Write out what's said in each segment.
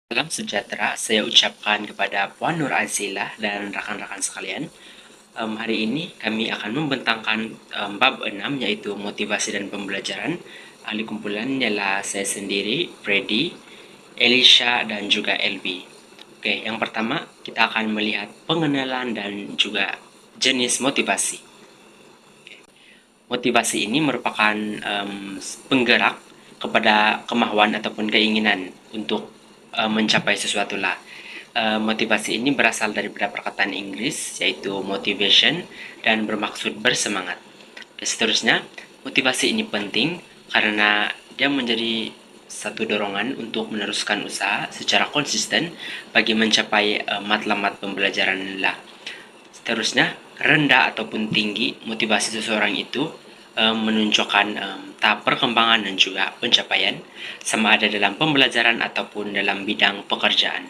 Salam sejahtera, saya ucapkan kepada Puan Nur Azila dan rekan-rekan sekalian. Hari ini kami akan membentangkan bab 6 yaitu motivasi dan pembelajaran. Ahli kumpulan ialah saya sendiri, Freddy, Elisha, dan juga Elvi. Oke, yang pertama kita akan melihat pengenalan dan juga jenis motivasi. Motivasi ini merupakan penggerak kepada kemauan ataupun keinginan untuk mencapai sesuatu lah. Motivasi ini berasal daripada perkataan Inggris yaitu motivation dan bermaksud bersemangat. Seterusnya, motivasi ini penting karena dia menjadi satu dorongan untuk meneruskan usaha secara konsisten bagi mencapai matlamat pembelajaran lah. Seterusnya, rendah ataupun tinggi motivasi seseorang itu menunjukkan tahap perkembangan dan juga pencapaian sama ada dalam pembelajaran ataupun dalam bidang pekerjaan.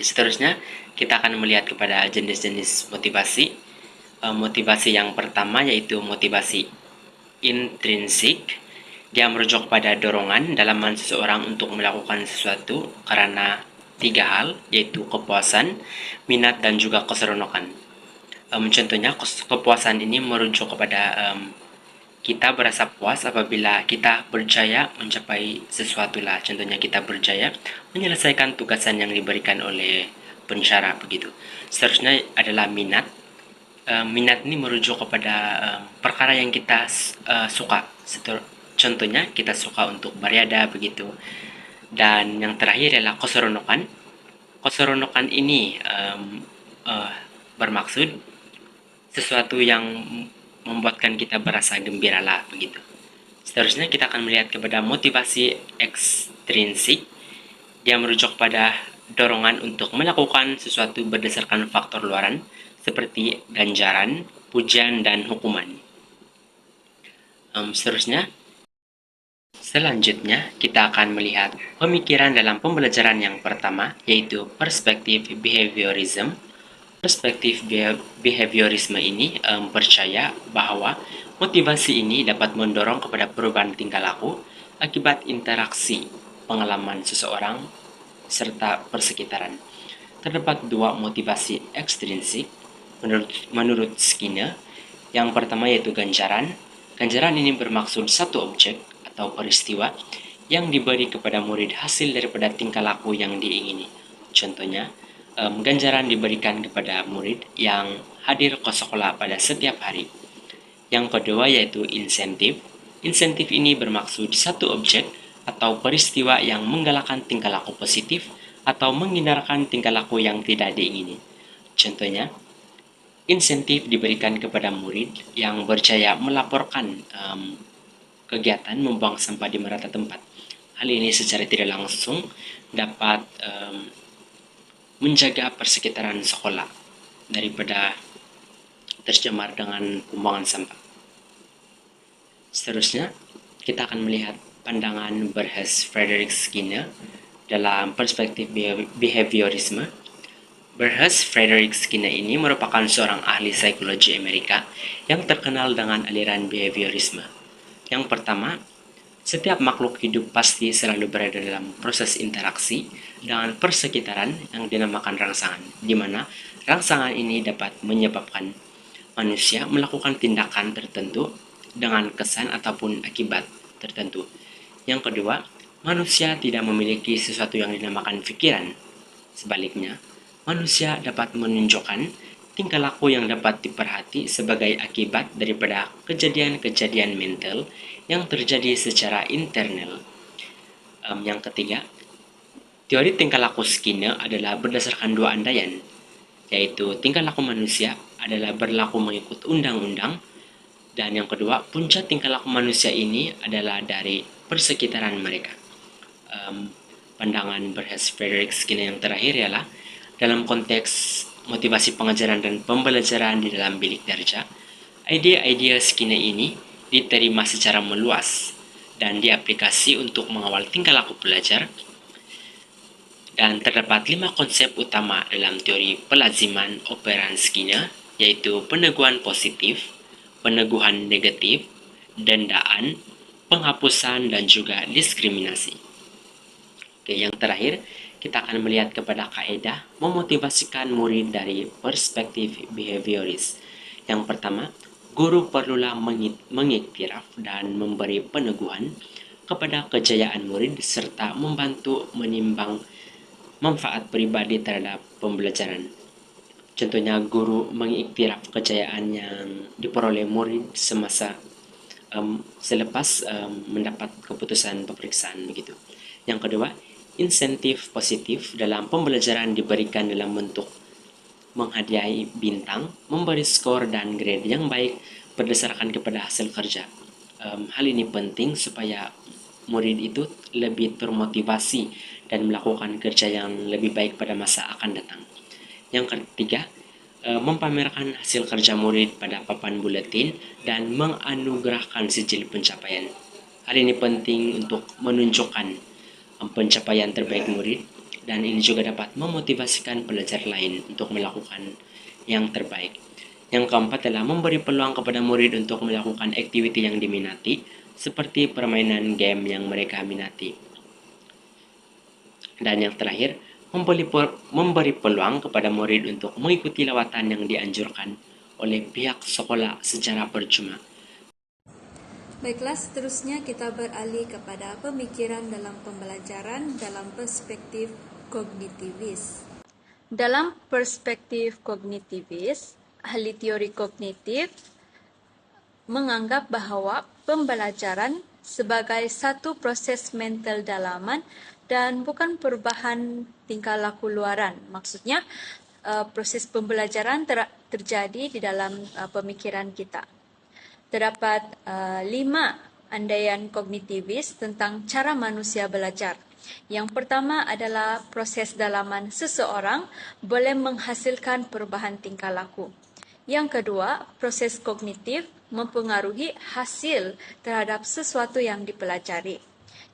Seterusnya, kita akan melihat kepada jenis-jenis motivasi. Motivasi yang pertama yaitu motivasi intrinsik. Dia merujuk pada dorongan dalaman seseorang untuk melakukan sesuatu karena tiga hal, yaitu kepuasan, minat, dan juga keseronokan. Contohnya, kepuasan ini merujuk kepada kita berasa puas apabila kita berjaya mencapai sesuatu lah. Contohnya kita berjaya menyelesaikan tugasan yang diberikan oleh pensyarah begitu. Seterusnya adalah minat. Minat ini merujuk kepada perkara yang kita suka. Contohnya kita suka untuk beriadah begitu. Dan yang terakhir adalah keseronokan. Keseronokan ini bermaksud sesuatu yang membuatkan kita berasa gembira lah begitu. Seterusnya kita akan melihat kepada motivasi ekstrinsik. Dia merujuk pada dorongan untuk melakukan sesuatu berdasarkan faktor luaran seperti ganjaran, pujian, dan hukuman. Selanjutnya kita akan melihat pemikiran dalam pembelajaran yang pertama yaitu perspektif behaviorism. Perspektif behaviorisme ini percaya bahwa motivasi ini dapat mendorong kepada perubahan tingkah laku akibat interaksi pengalaman seseorang serta persekitaran. Terdapat dua motivasi ekstrinsik menurut Skinner. Yang pertama yaitu ganjaran. Ganjaran ini bermaksud satu objek atau peristiwa yang diberi kepada murid hasil daripada tingkah laku yang diingini. Contohnya, ganjaran diberikan kepada murid yang hadir ke sekolah pada setiap hari. Yang kedua yaitu insentif. Insentif ini bermaksud satu objek atau peristiwa yang menggalakkan tingkah laku positif atau menghindarkan tingkah laku yang tidak diingini. Contohnya, insentif diberikan kepada murid yang berjaya melaporkan kegiatan membuang sampah di merata tempat. Hal ini secara tidak langsung dapat menjaga persekitaran sekolah daripada tercemar dengan pembuangan sampah. Seterusnya, kita akan melihat pandangan Berhes Frederick Skinner dalam perspektif behaviorisme. Berhes Frederick Skinner ini merupakan seorang ahli psikologi Amerika yang terkenal dengan aliran behaviorisme. Yang pertama, setiap makhluk hidup pasti selalu berada dalam proses interaksi dengan persekitaran yang dinamakan rangsangan, di mana rangsangan ini dapat menyebabkan manusia melakukan tindakan tertentu dengan kesan ataupun akibat tertentu. Yang kedua, manusia tidak memiliki sesuatu yang dinamakan pikiran. Sebaliknya, manusia dapat menunjukkan tingkah laku yang dapat diperhati sebagai akibat daripada kejadian-kejadian mental yang terjadi secara internal. Yang ketiga, teori tingkah laku Skinner adalah berdasarkan dua andaian, yaitu tingkah laku manusia adalah berlaku mengikut undang-undang, dan yang kedua, puncak tingkah laku manusia ini adalah dari persekitaran mereka. Pandangan Berhes Frederick Skinner yang terakhir ialah dalam konteks motivasi pengajaran dan pembelajaran di dalam bilik darjah, ide-ide Skinner ini diterima secara meluas dan diaplikasi untuk mengawal tingkah laku pelajar. Dan terdapat 5 konsep utama dalam teori pelaziman operan Skinner, yaitu peneguhan positif, peneguhan negatif, dendaan, penghapusan, dan juga diskriminasi. Oke, yang terakhir, kita akan melihat kepada kaidah memotivasikan murid dari perspektif behavioris. Yang pertama, guru perlulah mengiktiraf dan memberi peneguhan kepada kejayaan murid serta membantu menimbang manfaat pribadi terhadap pembelajaran. Contohnya, guru mengiktiraf kejayaan yang diperoleh murid semasa selepas mendapat keputusan pemeriksaan begitu. Yang kedua, insentif positif dalam pembelajaran diberikan dalam bentuk menghadiahi bintang, memberi skor dan grade yang baik berdasarkan kepada hasil kerja. Hal ini penting supaya murid itu lebih termotivasi dan melakukan kerja yang lebih baik pada masa akan datang. Yang ketiga, mempamerkan hasil kerja murid pada papan buletin dan menganugerahkan sijil pencapaian. Hal ini penting untuk menunjukkan pencapaian terbaik murid dan ini juga dapat memotivasikan pelajar lain untuk melakukan yang terbaik. Yang keempat adalah memberi peluang kepada murid untuk melakukan aktiviti yang diminati seperti permainan game yang mereka minati. Dan yang terakhir, memberi peluang kepada murid untuk mengikuti lawatan yang dianjurkan oleh pihak sekolah secara percuma. Baiklah, seterusnya kita beralih kepada pemikiran dalam pembelajaran dalam perspektif kognitivis. Dalam perspektif kognitivis, ahli teori kognitif menganggap bahwa pembelajaran sebagai satu proses mental dalaman dan bukan perubahan tingkah laku luaran. Maksudnya, proses pembelajaran terjadi di dalam pemikiran kita. Terdapat 5 andaian kognitivis tentang cara manusia belajar. Yang pertama adalah proses dalaman seseorang boleh menghasilkan perubahan tingkah laku. Yang kedua, proses kognitif mempengaruhi hasil terhadap sesuatu yang dipelajari.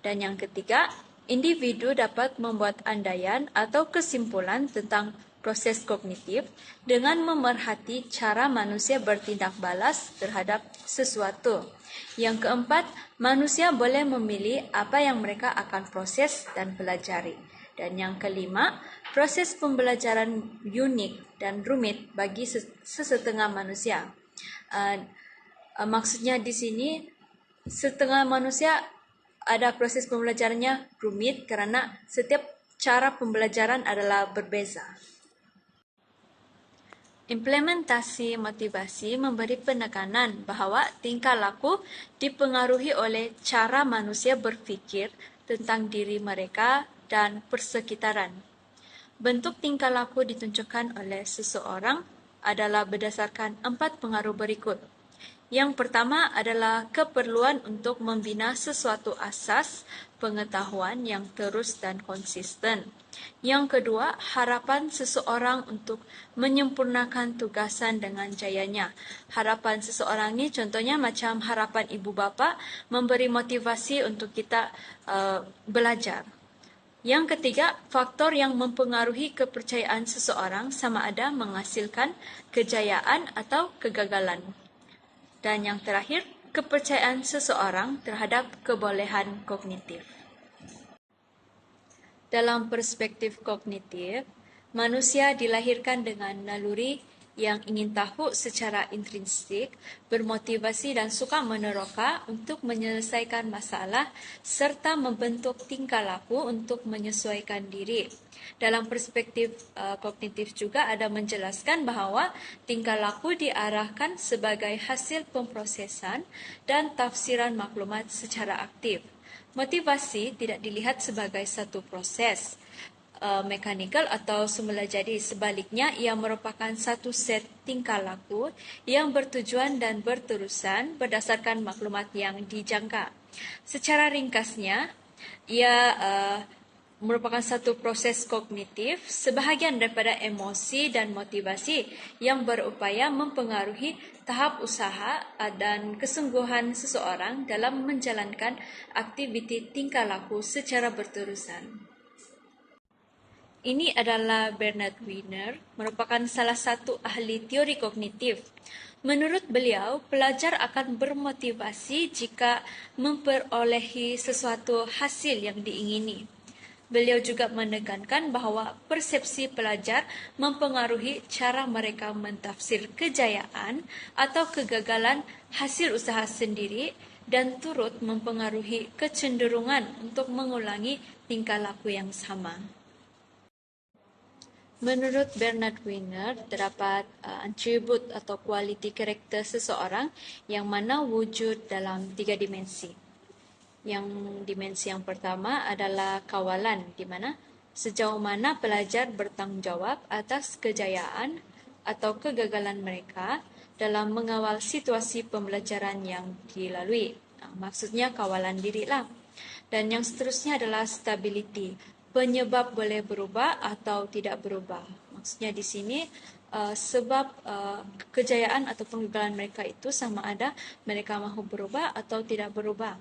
Dan yang ketiga, individu dapat membuat andaian atau kesimpulan tentang proses kognitif dengan memerhati cara manusia bertindak balas terhadap sesuatu. Yang keempat, manusia boleh memilih apa yang mereka akan proses dan pelajari. Dan yang kelima, proses pembelajaran unik dan rumit bagi sesetengah manusia. Maksudnya di sini, setengah manusia ada proses pembelajarannya rumit karena setiap cara pembelajaran adalah berbeza. Implementasi motivasi memberi penekanan bahwa tingkah laku dipengaruhi oleh cara manusia berpikir tentang diri mereka dan persekitaran. Bentuk tingkah laku ditunjukkan oleh seseorang adalah berdasarkan 4 pengaruh berikut. Yang pertama adalah keperluan untuk membina sesuatu asas pengetahuan yang terus dan konsisten. Yang kedua, harapan seseorang untuk menyempurnakan tugasan dengan jayanya. Harapan seseorang ini contohnya macam harapan ibu bapa memberi motivasi untuk kita belajar. Yang ketiga, faktor yang mempengaruhi kepercayaan seseorang sama ada menghasilkan kejayaan atau kegagalan. Dan yang terakhir, kepercayaan seseorang terhadap kebolehan kognitif. Dalam perspektif kognitif, manusia dilahirkan dengan naluri yang ingin tahu secara intrinsik, bermotivasi dan suka meneroka untuk menyelesaikan masalah serta membentuk tingkah laku untuk menyesuaikan diri. Dalam perspektif kognitif juga ada menjelaskan bahwa tingkah laku diarahkan sebagai hasil pemrosesan dan tafsiran maklumat secara aktif. Motivasi tidak dilihat sebagai satu proses mekanikal atau semula jadi. Sebaliknya, ia merupakan satu set tingkah laku yang bertujuan dan berterusan berdasarkan maklumat yang dijangka. Secara ringkasnya, ia merupakan satu proses kognitif, sebahagian daripada emosi dan motivasi yang berupaya mempengaruhi tahap usaha dan kesungguhan seseorang dalam menjalankan aktiviti tingkah laku secara berterusan. Ini adalah Bernard Wiener, merupakan salah satu ahli teori kognitif. Menurut beliau, pelajar akan bermotivasi jika memperolehi sesuatu hasil yang diingini. Beliau juga menekankan bahwa persepsi pelajar mempengaruhi cara mereka mentafsir kejayaan atau kegagalan hasil usaha sendiri dan turut mempengaruhi kecenderungan untuk mengulangi tingkah laku yang sama. Menurut Bernard Wiener, terdapat atribut atau kualiti karakter seseorang yang mana wujud dalam 3 dimensi. Yang dimensi yang pertama adalah kawalan, di mana sejauh mana pelajar bertanggung jawab atas kejayaan atau kegagalan mereka dalam mengawal situasi pembelajaran yang dilalui. Maksudnya kawalan diri lah. Dan yang seterusnya adalah stability. Penyebab boleh berubah atau tidak berubah. Maksudnya di sini sebab kejayaan atau kegagalan mereka itu sama ada mereka mahu berubah atau tidak berubah.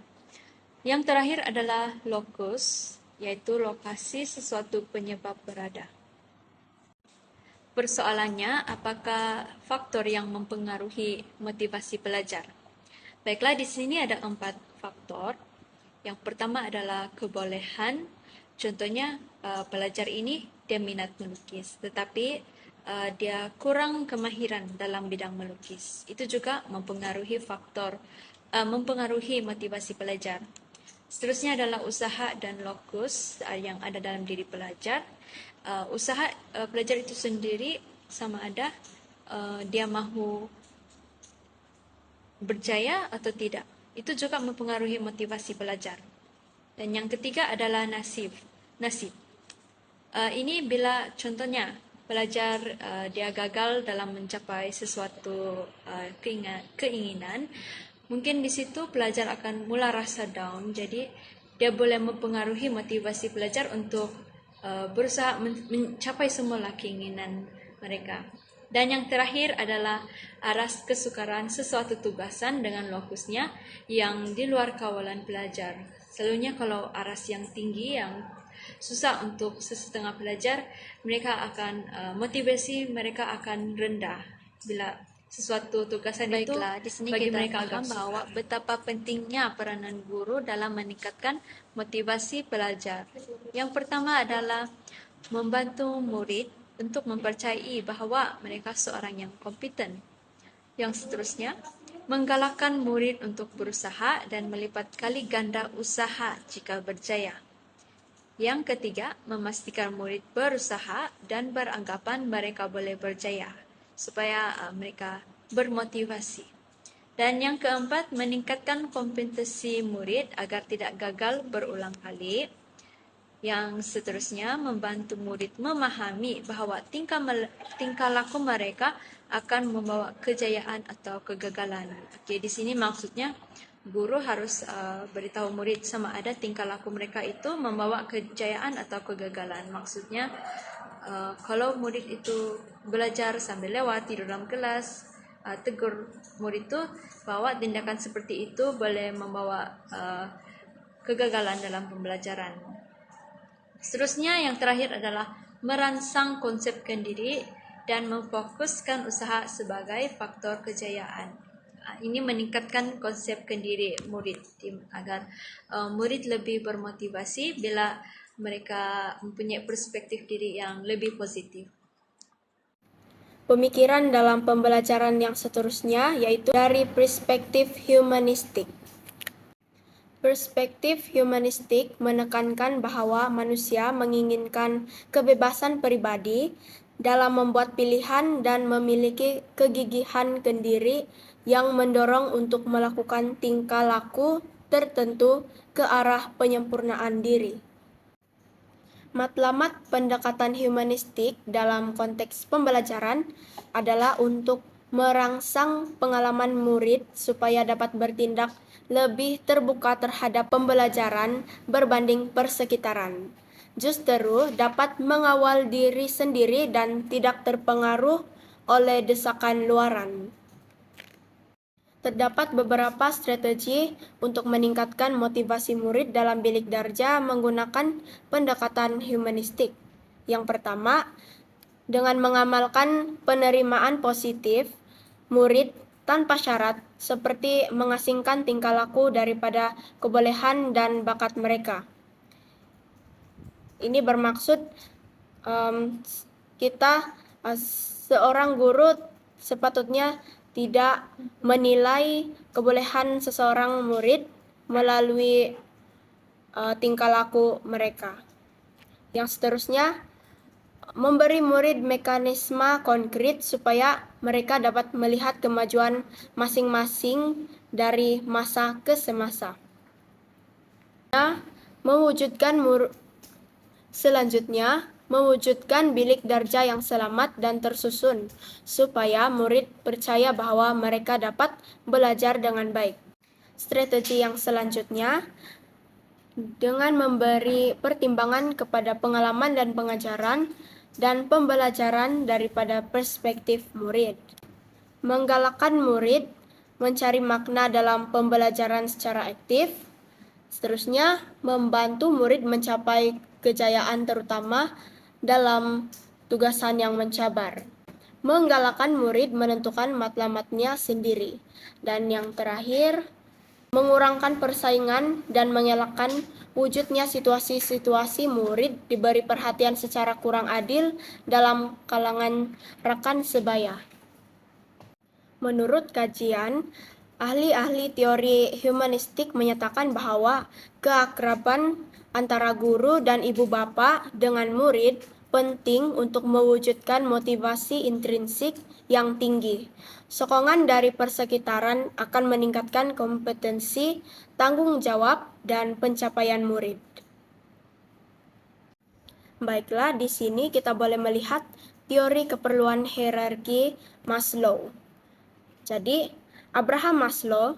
Yang terakhir adalah locus, yaitu lokasi sesuatu penyebab berada. Persoalannya, apakah faktor yang mempengaruhi motivasi pelajar? Baiklah, di sini ada 4 faktor. Yang pertama adalah kebolehan. Contohnya, pelajar ini dia minat melukis, tetapi dia kurang kemahiran dalam bidang melukis. Itu juga mempengaruhi motivasi pelajar. Seterusnya adalah usaha dan lokus yang ada dalam diri pelajar. Usaha pelajar itu sendiri sama ada dia mahu berjaya atau tidak. Itu juga mempengaruhi motivasi pelajar. Dan yang ketiga adalah nasib. Ini bila contohnya pelajar dia gagal dalam mencapai sesuatu keinginan, mungkin di situ pelajar akan mula rasa down. Jadi dia boleh mempengaruhi motivasi pelajar untuk berusaha mencapai semula keinginan mereka. Dan yang terakhir adalah aras kesukaran sesuatu tugasan dengan lokusnya yang di luar kawalan pelajar. Selalunya kalau aras yang tinggi, yang susah untuk sesetengah pelajar, mereka akan motivasi mereka akan rendah bila sesuatu tugasan. Baiklah, itu di sini bagi kita mereka paham bahwa betapa pentingnya peranan guru dalam meningkatkan motivasi pelajar. Yang pertama adalah membantu murid untuk mempercayai bahwa mereka seorang yang kompeten. Yang seterusnya, menggalakkan murid untuk berusaha dan melipat kali ganda usaha jika berjaya. Yang ketiga, memastikan murid berusaha dan beranggapan mereka boleh berjaya, supaya mereka bermotivasi. Dan yang keempat, meningkatkan kompetensi murid agar tidak gagal berulang kali. Yang seterusnya, membantu murid memahami bahwa tingkah laku mereka akan membawa kejayaan atau kegagalan. Oke, di sini maksudnya guru harus beritahu murid sama ada tingkah laku mereka itu membawa kejayaan atau kegagalan. Maksudnya kalau murid itu belajar sambil lewat tidur dalam kelas, tegur murid itu bahwa tindakan seperti itu boleh membawa kegagalan dalam pembelajaran. Seterusnya yang terakhir adalah merangsang konsepkan diri dan memfokuskan usaha sebagai faktor kejayaan. Ini meningkatkan konsepkan diri murid agar murid lebih bermotivasi bila mereka mempunyai perspektif diri yang lebih positif. Pemikiran dalam pembelajaran yang seterusnya yaitu dari perspektif humanistik. Perspektif humanistik menekankan bahwa manusia menginginkan kebebasan pribadi dalam membuat pilihan dan memiliki kegigihan sendiri yang mendorong untuk melakukan tingkah laku tertentu ke arah penyempurnaan diri. Matlamat pendekatan humanistik dalam konteks pembelajaran adalah untuk merangsang pengalaman murid supaya dapat bertindak lebih terbuka terhadap pembelajaran berbanding persekitaran. Justru dapat mengawal diri sendiri dan tidak terpengaruh oleh desakan luaran. Terdapat beberapa strategi untuk meningkatkan motivasi murid dalam bilik darjah menggunakan pendekatan humanistik. Yang pertama, dengan mengamalkan penerimaan positif murid tanpa syarat, seperti mengasingkan tingkah laku daripada kebolehan dan bakat mereka. Ini bermaksud seorang guru sepatutnya tidak menilai kebolehan seseorang murid melalui tingkah laku mereka. Yang seterusnya, memberi murid mekanisme konkret supaya mereka dapat melihat kemajuan masing-masing dari masa ke semasa. Selanjutnya, mewujudkan bilik darjah yang selamat dan tersusun, supaya murid percaya bahwa mereka dapat belajar dengan baik. Strategi yang selanjutnya, dengan memberi pertimbangan kepada pengalaman dan pengajaran dan pembelajaran daripada perspektif murid. Menggalakkan murid mencari makna dalam pembelajaran secara aktif. Seterusnya, membantu murid mencapai kejayaan terutama dalam tugasan yang mencabar. Menggalakkan murid menentukan matlamatnya sendiri. Dan yang terakhir, mengurangkan persaingan dan mengelakkan wujudnya situasi-situasi murid diberi perhatian secara kurang adil dalam kalangan rekan sebaya. Menurut kajian, ahli-ahli teori humanistik menyatakan bahwa keakraban antara guru dan ibu bapa dengan murid penting untuk mewujudkan motivasi intrinsik yang tinggi. Sokongan dari persekitaran akan meningkatkan kompetensi, tanggung jawab, dan pencapaian murid. Baiklah, di sini kita boleh melihat teori keperluan hierarki Maslow. Jadi, Abraham Maslow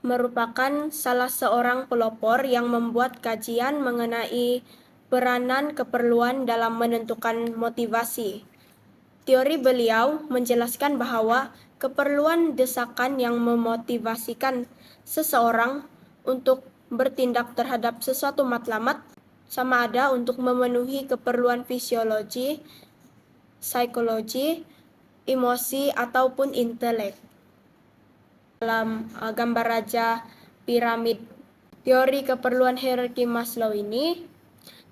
merupakan salah seorang pelopor yang membuat kajian mengenai peranan keperluan dalam menentukan motivasi. Teori beliau menjelaskan bahwa keperluan desakan yang memotivasikan seseorang untuk bertindak terhadap sesuatu matlamat sama ada untuk memenuhi keperluan fisiologi, psikologi, emosi, ataupun intelek. Dalam gambar raja piramid teori keperluan hierarki Maslow ini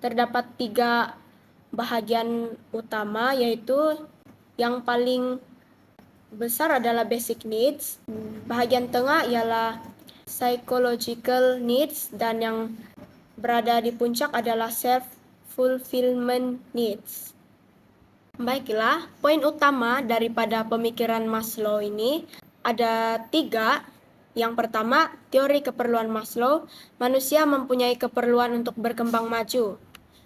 terdapat 3 bahagian utama, yaitu yang paling besar adalah basic needs, bahagian tengah ialah psychological needs, dan yang berada di puncak adalah self-fulfillment needs. Baiklah, poin utama daripada pemikiran Maslow ini ada 3. Yang pertama, teori keperluan Maslow, manusia mempunyai keperluan untuk berkembang maju.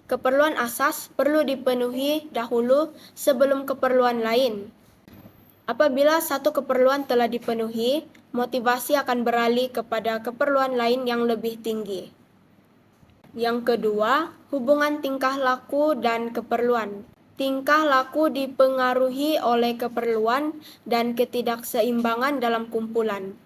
Keperluan asas perlu dipenuhi dahulu sebelum keperluan lain. Apabila satu keperluan telah dipenuhi, motivasi akan beralih kepada keperluan lain yang lebih tinggi. Yang kedua, hubungan tingkah laku dan keperluan. Tingkah laku dipengaruhi oleh keperluan dan ketidakseimbangan dalam kumpulan.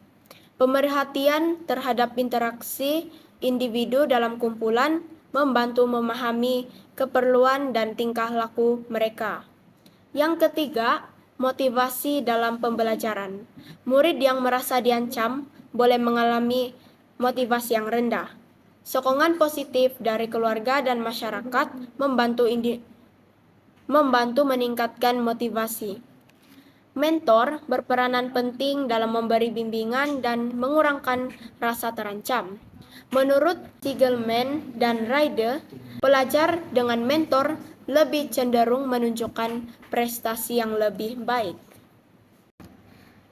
Pemerhatian terhadap interaksi individu dalam kumpulan membantu memahami keperluan dan tingkah laku mereka. Yang ketiga, motivasi dalam pembelajaran. Murid yang merasa diancam boleh mengalami motivasi yang rendah. Sokongan positif dari keluarga dan masyarakat membantu meningkatkan motivasi. Mentor berperanan penting dalam memberi bimbingan dan mengurangkan rasa terancam. Menurut Siegelman dan Ryder, pelajar dengan mentor lebih cenderung menunjukkan prestasi yang lebih baik.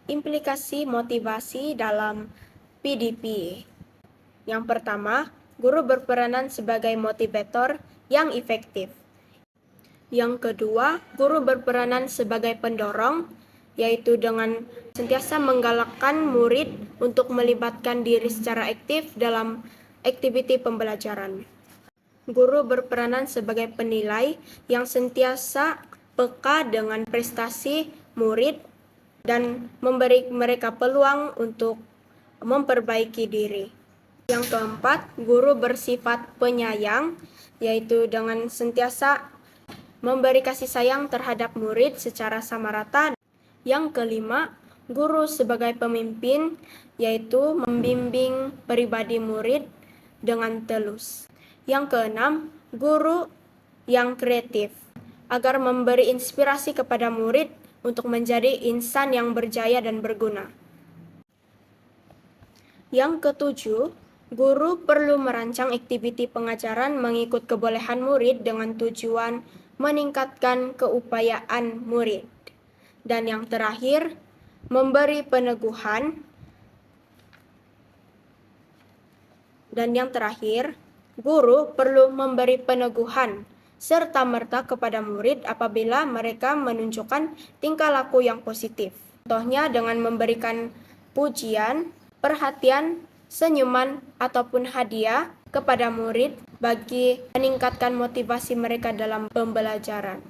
Implikasi motivasi dalam PDP. Yang pertama, guru berperanan sebagai motivator yang efektif. Yang kedua, guru berperanan sebagai pendorong, yaitu dengan sentiasa menggalakkan murid untuk melibatkan diri secara aktif dalam aktiviti pembelajaran. Guru berperanan sebagai penilai yang sentiasa peka dengan prestasi murid dan memberi mereka peluang untuk memperbaiki diri. Yang keempat, guru bersifat penyayang, yaitu dengan sentiasa memberi kasih sayang terhadap murid secara sama rata. Yang kelima, guru sebagai pemimpin, yaitu membimbing pribadi murid dengan telus. Yang keenam, guru yang kreatif, agar memberi inspirasi kepada murid untuk menjadi insan yang berjaya dan berguna. Yang ketujuh, guru perlu merancang aktiviti pengajaran mengikut kebolehan murid dengan tujuan meningkatkan keupayaan murid. Dan yang terakhir, memberi peneguhan. Dan yang terakhir, guru perlu memberi peneguhan serta-merta kepada murid apabila mereka menunjukkan tingkah laku yang positif. Contohnya dengan memberikan pujian, perhatian, senyuman, ataupun hadiah kepada murid bagi meningkatkan motivasi mereka dalam pembelajaran.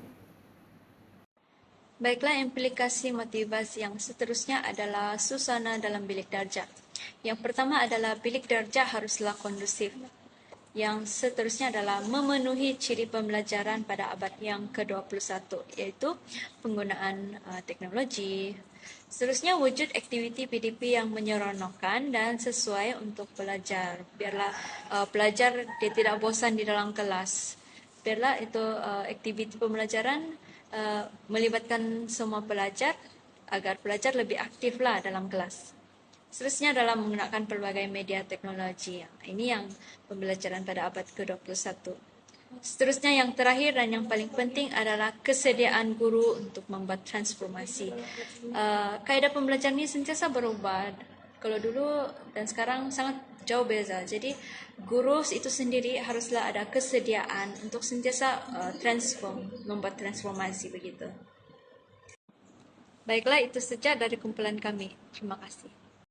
Baiklah, implikasi motivasi yang seterusnya adalah suasana dalam bilik darjah. Yang pertama adalah bilik darjah haruslah kondusif. Yang seterusnya adalah memenuhi ciri pembelajaran pada abad yang ke-21, yaitu penggunaan teknologi. Seterusnya, wujud aktiviti PDP yang menyeronokkan dan sesuai untuk pelajar. Biarlah pelajar dia tidak bosan di dalam kelas. Biarlah itu aktiviti pembelajaran melibatkan semua pelajar agar pelajar lebih aktiflah dalam kelas. Seterusnya adalah menggunakan pelbagai media teknologi. Ini yang pembelajaran pada abad ke-21. Seterusnya yang terakhir dan yang paling penting adalah kesediaan guru untuk membuat transformasi. Kaedah pembelajaran ini sentiasa berubah. Kalau dulu dan sekarang sangat jauh beza. Jadi guru itu sendiri haruslah ada kesediaan untuk sentiasa membuat transformasi begitu. Baiklah, itu saja dari kumpulan kami. Terima kasih.